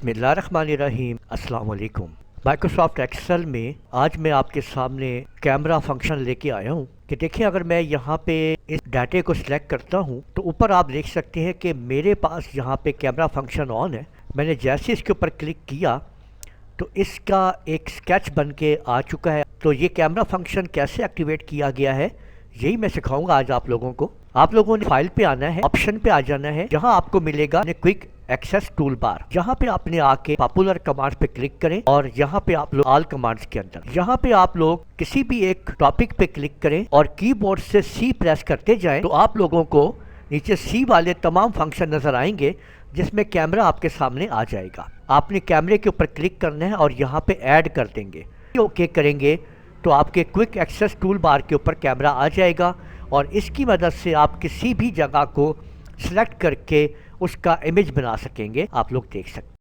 बिस्मिल्लाहिर्रहमानिर्रहीम। अस्सलाम वालेकुम। माइक्रोसॉफ्ट एक्सेल में आज मैं आपके सामने कैमरा फंक्शन लेके आया हूँ कि देखिए, अगर मैं यहाँ पे इस डाटे को सिलेक्ट करता हूँ तो ऊपर आप देख सकते हैं कि मेरे पास यहाँ पे कैमरा फंक्शन ऑन है। मैंने जैसे इसके ऊपर क्लिक किया तो इसका एक स्केच बन के आ चुका है। तो ये कैमरा फंक्शन कैसे एक्टिवेट किया गया है यही मैं सिखाऊंगा आज आप लोगों को। आप लोगों ने फाइल पे आना है, ऑप्शन पे आ जाना है, जहां आपको मिलेगा क्विक एक्सेस टूल बार। यहाँ पे आपने आके पॉपुलर कमांड्स पे क्लिक करें और यहाँ पे आप लोग ऑल कमांड्स के अंदर यहाँ पे आप लोग किसी भी एक टॉपिक पे क्लिक करें और कीबोर्ड से सी प्रेस करते जाएं तो आप लोगों को नीचे सी वाले तमाम फंक्शन नजर आएंगे जिसमें कैमरा आपके सामने आ जाएगा। आपने कैमरे के ऊपर क्लिक करना है और यहाँ पे ऐड कर देंगे। ओके करेंगे तो आपके क्विक एक्सेस टूल बार के ऊपर कैमरा आ जाएगा और इसकी मदद से आप किसी भी जगह को सिलेक्ट करके उसका इमेज बना सकेंगे। आप लोग देख सकते हैं।